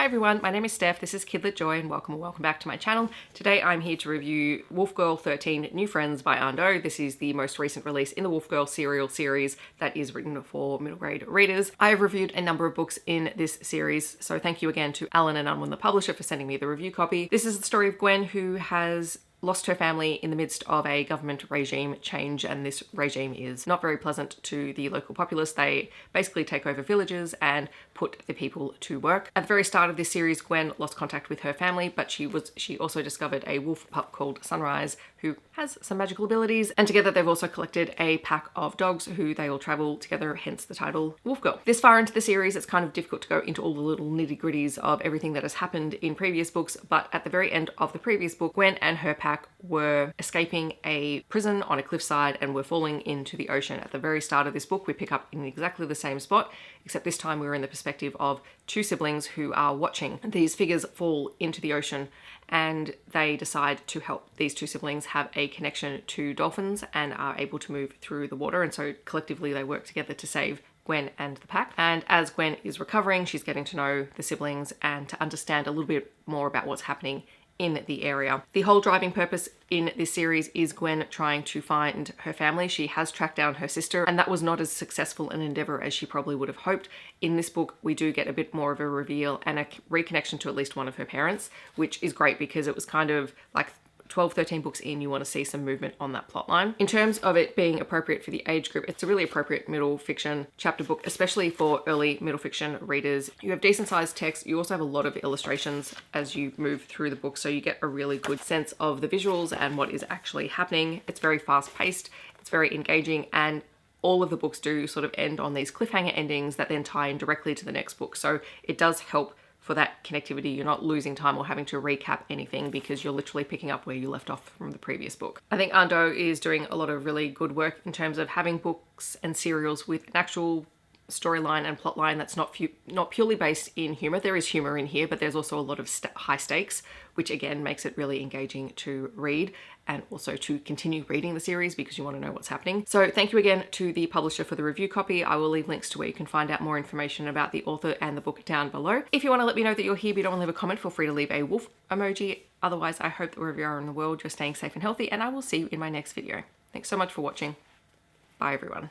everyone, my name is Steph, this is Kidlit Joy and welcome back to my channel. Today I'm here to review Wolf Girl 13 New Friends by Anh Doh. This is the most recent release in the Wolf Girl serial series that is written for middle grade readers. I have reviewed a number of books in this series, so thank you again to Alan and Unwin the publisher for sending me the review copy. This is the story of Gwen, who has lost her family in the midst of a government regime change, and this regime is not very pleasant to the local populace. They basically take over villages and put the people to work. At the very start of this series, Gwen lost contact with her family, but she also discovered a wolf pup called Sunrise who has some magical abilities, and together they've also collected a pack of dogs who they all travel together, hence the title Wolf Girl. This far into the series, it's kind of difficult to go into all the little nitty-gritties of everything that has happened in previous books, but at the very end of the previous book, Gwen and her pack were escaping a prison on a cliffside and were falling into the ocean. At the very start of this book, we pick up in exactly the same spot, except this time we're in the perspective of two siblings who are watching these figures fall into the ocean, and they decide to help these two siblings have a connection to dolphins and are able to move through the water, and so collectively they work together to save Gwen and the pack. And as Gwen is recovering, she's getting to know the siblings and to understand a little bit more about what's happening in the area. The whole driving purpose in this series is Gwen trying to find her family. She has tracked down her sister, and that was not as successful an endeavor as she probably would have hoped. In this book, we do get a bit more of a reveal and a reconnection to at least one of her parents, which is great because it was kind of like 12, 13 books in, you want to see some movement on that plot line. In terms of it being appropriate for the age group, it's a really appropriate middle fiction chapter book, especially for early middle fiction readers. You have decent sized text. You also have a lot of illustrations as you move through the book, so you get a really good sense of the visuals and what is actually happening. It's very fast paced, it's very engaging, and all of the books do sort of end on these cliffhanger endings that then tie in directly to the next book. So it does help for that connectivity. You're not losing time or having to recap anything because you're literally picking up where you left off from the previous book. I think Anh Doh is doing a lot of really good work in terms of having books and serials with an actual storyline and plotline that's not purely based in humor. There is humor in here, but there's also a lot of high stakes, which again makes it really engaging to read and also to continue reading the series because you want to know what's happening. So thank you again to the publisher for the review copy. I will leave links to where you can find out more information about the author and the book down below. If you want to let me know that you're here but you don't want to leave a comment, feel free to leave a wolf emoji. Otherwise, I hope that wherever you are in the world, you're staying safe and healthy, and I will see you in my next video. Thanks so much for watching. Bye everyone.